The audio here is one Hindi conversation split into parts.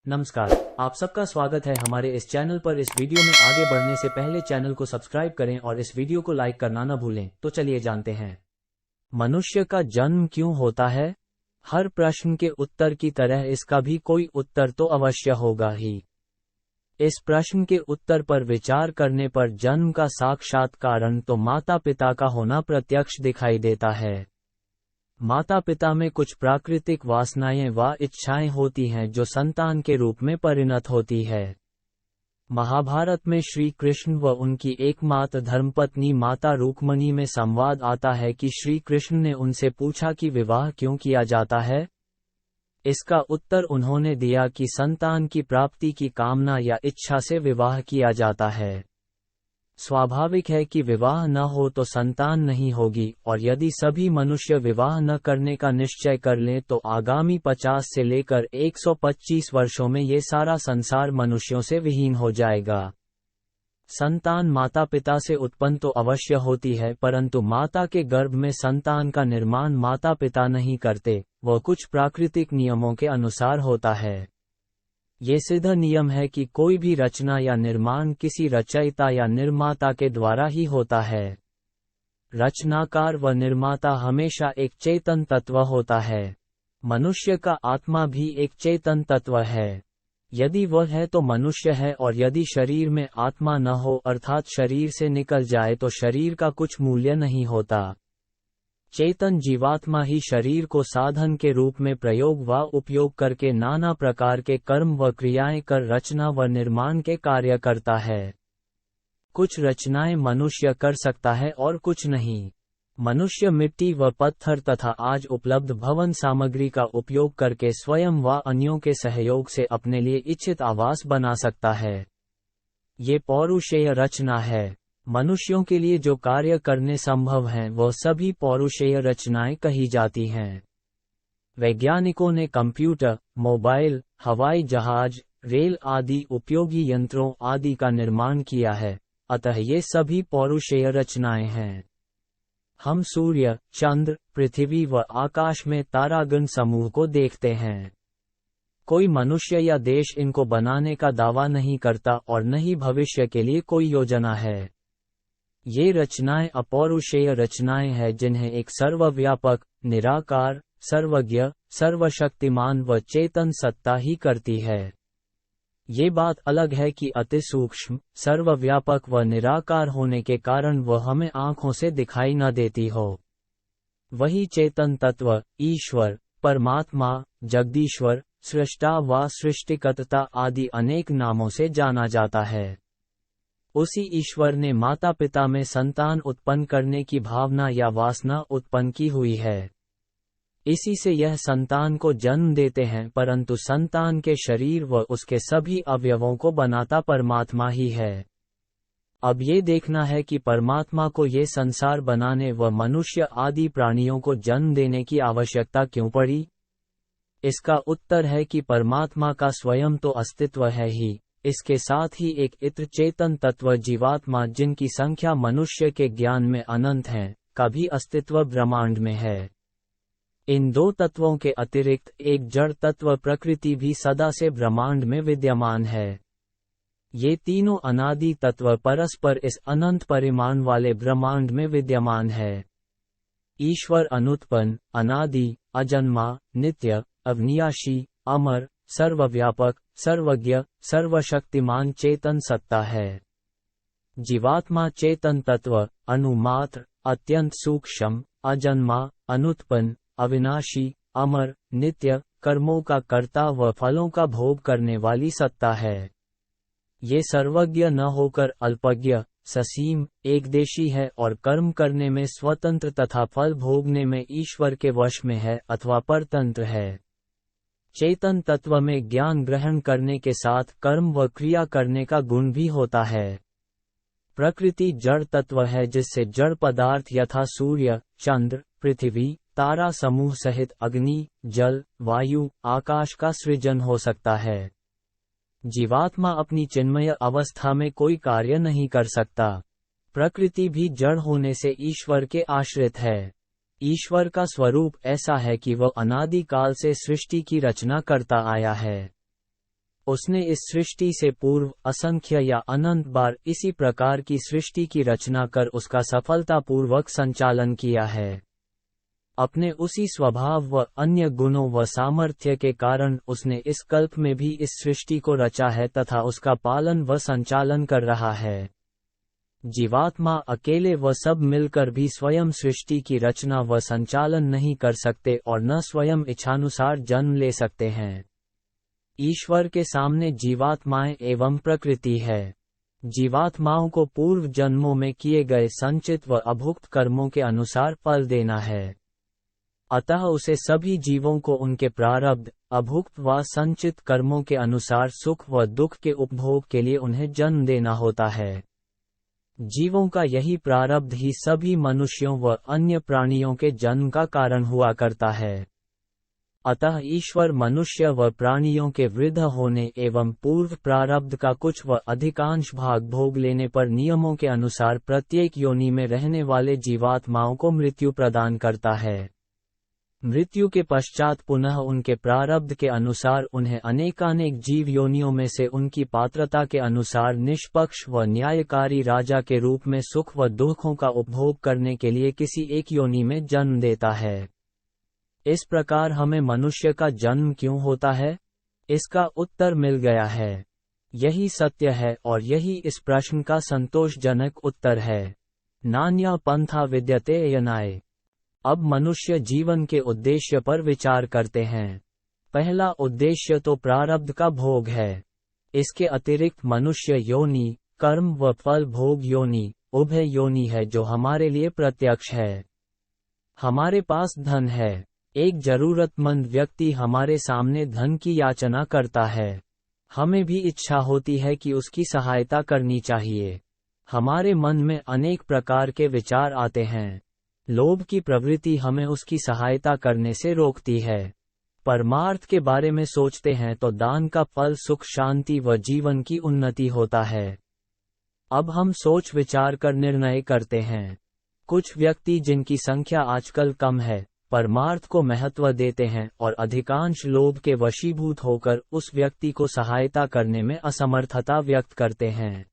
नमस्कार, आप सबका स्वागत है हमारे इस चैनल पर। इस वीडियो में आगे बढ़ने से पहले चैनल को सब्सक्राइब करें और इस वीडियो को लाइक करना न भूलें। तो चलिए जानते हैं, मनुष्य का जन्म क्यों होता है। हर प्रश्न के उत्तर की तरह इसका भी कोई उत्तर तो अवश्य होगा ही। इस प्रश्न के उत्तर पर विचार करने पर जन्म का साक्षात कारण तो माता पिता का होना प्रत्यक्ष दिखाई देता है। माता पिता में कुछ प्राकृतिक वासनाएं व इच्छाएं होती हैं जो संतान के रूप में परिणत होती है। महाभारत में श्री कृष्ण व उनकी एकमात्र धर्मपत्नी माता रुक्मिणी में संवाद आता है कि श्री कृष्ण ने उनसे पूछा कि विवाह क्यों किया जाता है। इसका उत्तर उन्होंने दिया कि संतान की प्राप्ति की कामना या इच्छा से विवाह किया जाता है। स्वाभाविक है कि विवाह न हो तो संतान नहीं होगी, और यदि सभी मनुष्य विवाह न करने का निश्चय कर लें तो आगामी 50 से लेकर 125 वर्षों में ये सारा संसार मनुष्यों से विहीन हो जाएगा। संतान माता पिता से उत्पन्न तो अवश्य होती है, परंतु माता के गर्भ में संतान का निर्माण माता पिता नहीं करते, वह कुछ प्राकृतिक नियमों के अनुसार होता है। ये सिद्ध नियम है कि कोई भी रचना या निर्माण किसी रचयिता या निर्माता के द्वारा ही होता है। रचनाकार व निर्माता हमेशा एक चेतन तत्व होता है। मनुष्य का आत्मा भी एक चेतन तत्व है। यदि वह है तो मनुष्य है, और यदि शरीर में आत्मा न हो अर्थात शरीर से निकल जाए तो शरीर का कुछ मूल्य नहीं होता। चेतन जीवात्मा ही शरीर को साधन के रूप में प्रयोग व उपयोग करके नाना प्रकार के कर्म व क्रियाएं कर रचना व निर्माण के कार्य करता है। कुछ रचनाएं मनुष्य कर सकता है और कुछ नहीं। मनुष्य मिट्टी व पत्थर तथा आज उपलब्ध भवन सामग्री का उपयोग करके स्वयं व अन्यों के सहयोग से अपने लिए इच्छित आवास बना सकता है। ये पौरुषेय रचना है। मनुष्यों के लिए जो कार्य करने संभव हैं वह सभी पौरुषेय रचनाएं कही जाती हैं। वैज्ञानिकों ने कंप्यूटर, मोबाइल, हवाई जहाज, रेल आदि उपयोगी यंत्रों आदि का निर्माण किया है, अतः ये सभी पौरुषेय रचनाएं हैं। हम सूर्य, चंद्र, पृथ्वी व आकाश में तारागण समूह को देखते हैं। कोई मनुष्य या देश इनको बनाने का दावा नहीं करता और न ही भविष्य के लिए कोई योजना है। ये रचनाएं अपौरुषेय रचनाएं हैं जिन्हें एक सर्वव्यापक, निराकार, सर्वज्ञ, सर्वशक्तिमान व चेतन सत्ता ही करती है। ये बात अलग है कि अति सूक्ष्म, सर्वव्यापक व निराकार होने के कारण वह हमें आंखों से दिखाई न देती हो। वही चेतन तत्व, ईश्वर, परमात्मा, जगदीश्वर, सृष्टा व सृष्टिकर्ता आदि अनेक नामों से जाना जाता है। उसी ईश्वर ने माता पिता में संतान उत्पन्न करने की भावना या वासना उत्पन्न की हुई है। इसी से यह संतान को जन्म देते हैं, परंतु संतान के शरीर व उसके सभी अवयवों को बनाता परमात्मा ही है। अब ये देखना है कि परमात्मा को ये संसार बनाने व मनुष्य आदि प्राणियों को जन्म देने की आवश्यकता क्यों पड़ी। इसका उत्तर है कि परमात्मा का स्वयं तो अस्तित्व है ही, इसके साथ ही एक इत्र चेतन तत्व जीवात्मा जिनकी संख्या मनुष्य के ज्ञान में अनंत है, का भी अस्तित्व ब्रह्मांड में है। इन दो तत्वों के अतिरिक्त एक जड़ तत्व प्रकृति भी सदा से ब्रह्मांड में विद्यमान है। ये तीनों अनादि तत्व परस्पर इस अनंत परिमाण वाले ब्रह्मांड में विद्यमान है। ईश्वर अनुत्पन्न, अनादि, अजन्मा, नित्य, अविनाशी, अमर, सर्वव्यापक, सर्वज्ञ, सर्वशक्तिमान चेतन सत्ता है। जीवात्मा चेतन तत्व, अणुमात्र, अत्यंत सूक्ष्म, अजन्मा, अनुत्पन्न, अविनाशी, अमर, नित्य, कर्मों का कर्ता व फलों का भोग करने वाली सत्ता है। ये सर्वज्ञ न होकर अल्पज्ञ, ससीम, एकदेशी है और कर्म करने में स्वतंत्र तथा फल भोगने में ईश्वर के वश में है अथवा परतंत्र है। चेतन तत्व में ज्ञान ग्रहण करने के साथ कर्म व क्रिया करने का गुण भी होता है। प्रकृति जड़ तत्व है जिससे जड़ पदार्थ यथा सूर्य, चंद्र, पृथ्वी, तारा समूह सहित अग्नि, जल, वायु, आकाश का सृजन हो सकता है। जीवात्मा अपनी चिन्मय अवस्था में कोई कार्य नहीं कर सकता। प्रकृति भी जड़ होने से ईश्वर के आश्रित है। ईश्वर का स्वरूप ऐसा है कि वह अनादि काल से सृष्टि की रचना करता आया है। उसने इस सृष्टि से पूर्व असंख्य या अनंत बार इसी प्रकार की सृष्टि की रचना कर उसका सफलतापूर्वक संचालन किया है। अपने उसी स्वभाव व अन्य गुणों व सामर्थ्य के कारण उसने इस कल्प में भी इस सृष्टि को रचा है तथा उसका पालन व संचालन कर रहा है। जीवात्मा अकेले व सब मिलकर भी स्वयं सृष्टि की रचना व संचालन नहीं कर सकते और न स्वयं इच्छानुसार जन्म ले सकते हैं। ईश्वर के सामने जीवात्माएं एवं प्रकृति है। जीवात्माओं को पूर्व जन्मों में किए गए संचित व अभुक्त कर्मों के अनुसार फल देना है। अतः उसे सभी जीवों को उनके प्रारब्ध, अभुक्त व संचित कर्मों के अनुसार सुख व दुख के उपभोग के लिए उन्हें जन्म देना होता है। जीवों का यही प्रारब्ध ही सभी मनुष्यों व अन्य प्राणियों के जन्म का कारण हुआ करता है। अतः ईश्वर मनुष्य व प्राणियों के वृद्ध होने एवं पूर्व प्रारब्ध का कुछ व अधिकांश भाग भोग लेने पर नियमों के अनुसार प्रत्येक योनि में रहने वाले जीवात्माओं को मृत्यु प्रदान करता है। मृत्यु के पश्चात पुनः उनके प्रारब्ध के अनुसार उन्हें अनेकानेक जीव योनियों में से उनकी पात्रता के अनुसार निष्पक्ष व न्यायकारी राजा के रूप में सुख व दुखों का उपभोग करने के लिए किसी एक योनि में जन्म देता है। इस प्रकार हमें मनुष्य का जन्म क्यों होता है? इसका उत्तर मिल गया है। यही सत्य है और यही इस प्रश्न का संतोषजनक उत्तर है। नान्या पंथा विद्यते यनाय। अब मनुष्य जीवन के उद्देश्य पर विचार करते हैं। पहला उद्देश्य तो प्रारब्ध का भोग है। इसके अतिरिक्त मनुष्य योनि, कर्म व फल भोग योनि, उभय योनि है जो हमारे लिए प्रत्यक्ष है। हमारे पास धन है। एक जरूरतमंद व्यक्ति हमारे सामने धन की याचना करता है। हमें भी इच्छा होती है कि उसकी सहायता करनी चाहिए। हमारे मन में अनेक प्रकार के विचार आते हैं। लोभ की प्रवृत्ति हमें उसकी सहायता करने से रोकती है। परमार्थ के बारे में सोचते हैं तो दान का फल सुख शांति व जीवन की उन्नति होता है। अब हम सोच विचार कर निर्णय करते हैं। कुछ व्यक्ति जिनकी संख्या आजकल कम है, परमार्थ को महत्व देते हैं और अधिकांश लोभ के वशीभूत होकर उस व्यक्ति को सहायता करने में असमर्थता व्यक्त करते हैं।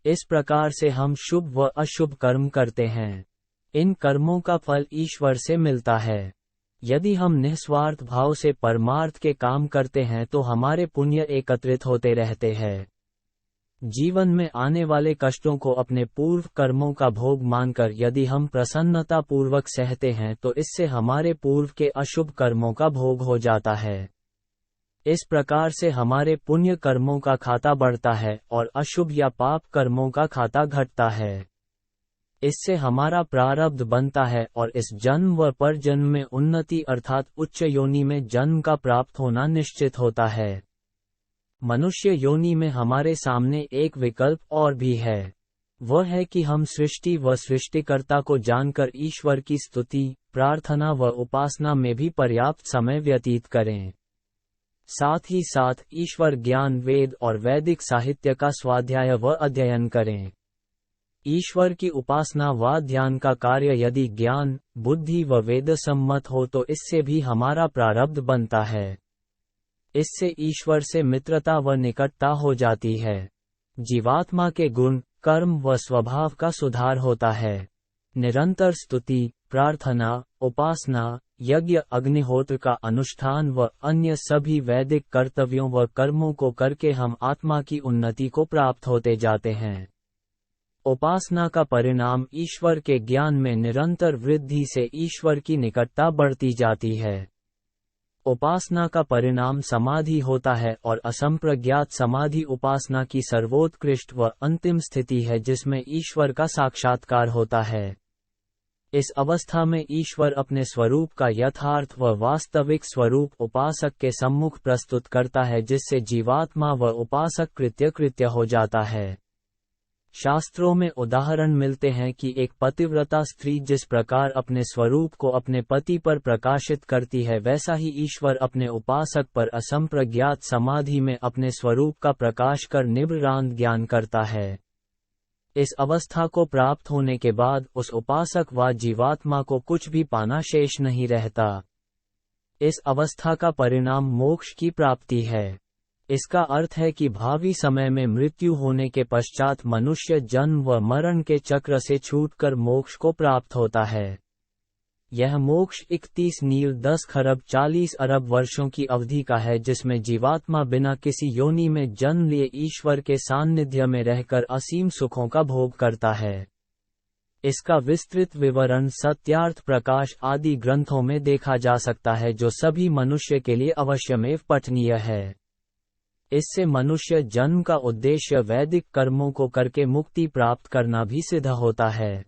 इस प्रकार से हम शुभ व अशुभ कर्म करते हैं। इन कर्मों का फल ईश्वर से मिलता है। यदि हम निस्वार्थ भाव से परमार्थ के काम करते हैं तो हमारे पुण्य एकत्रित होते रहते हैं। जीवन में आने वाले कष्टों को अपने पूर्व कर्मों का भोग मानकर यदि हम प्रसन्नता पूर्वक सहते हैं तो इससे हमारे पूर्व के अशुभ कर्मों का भोग हो जाता है। इस प्रकार से हमारे पुण्य कर्मों का खाता बढ़ता है और अशुभ या पाप कर्मों का खाता घटता है। इससे हमारा प्रारब्ध बनता है और इस जन्म व परजन्म में उन्नति अर्थात उच्च योनि में जन्म का प्राप्त होना निश्चित होता है। मनुष्य योनि में हमारे सामने एक विकल्प और भी है। वह है कि हम सृष्टि व सृष्टिकर्ता को जानकर ईश्वर की स्तुति, प्रार्थना व उपासना में भी पर्याप्त समय व्यतीत करें। साथ ही साथ ईश्वर ज्ञान, वेद और वैदिक साहित्य का स्वाध्याय व अध्ययन करें। ईश्वर की उपासना व ध्यान का कार्य यदि ज्ञान, बुद्धि व वेद सम्मत हो तो इससे भी हमारा प्रारब्ध बनता है। इससे ईश्वर से मित्रता व निकटता हो जाती है। जीवात्मा के गुण, कर्म व स्वभाव का सुधार होता है। निरंतर स्तुति, प्रार्थना, उपासना, यज्ञ, अग्निहोत्र का अनुष्ठान व अन्य सभी वैदिक कर्तव्यों व कर्मों को करके हम आत्मा की उन्नति को प्राप्त होते जाते हैं। उपासना का परिणाम ईश्वर के ज्ञान में निरंतर वृद्धि से ईश्वर की निकटता बढ़ती जाती है। उपासना का परिणाम समाधि होता है और असंप्रज्ञात समाधि उपासना की सर्वोत्कृष्ट व अंतिम स्थिति है जिसमें ईश्वर का साक्षात्कार होता है। इस अवस्था में ईश्वर अपने स्वरूप का यथार्थ व वास्तविक स्वरूप उपासक के सम्मुख प्रस्तुत करता है जिससे जीवात्मा व उपासक कृत्य हो जाता है। शास्त्रों में उदाहरण मिलते हैं कि एक पतिव्रता स्त्री जिस प्रकार अपने स्वरूप को अपने पति पर प्रकाशित करती है वैसा ही ईश्वर अपने उपासक पर असंप्रज्ञात समाधि में अपने स्वरूप का प्रकाश कर निभृरांत ज्ञान करता है। इस अवस्था को प्राप्त होने के बाद उस उपासक व जीवात्मा को कुछ भी पाना शेष नहीं रहता। इस अवस्था का परिणाम मोक्ष की प्राप्ति है। इसका अर्थ है कि भावी समय में मृत्यु होने के पश्चात मनुष्य जन्म व मरण के चक्र से छूटकर मोक्ष को प्राप्त होता है। यह मोक्ष 31 नील 10 खरब 40 अरब वर्षों की अवधि का है, जिसमें जीवात्मा बिना किसी योनि में जन्म लिए ईश्वर के सान्निध्य में रहकर असीम सुखों का भोग करता है। इसका विस्तृत विवरण सत्यार्थ प्रकाश आदि ग्रंथों में देखा जा सकता है, जो सभी मनुष्य के लिए अवश्यमेव पठनीय है। इससे मनुष्य जन्म का उद्देश्य वैदिक कर्मों को करके मुक्ति प्राप्त करना भी सिद्ध होता है।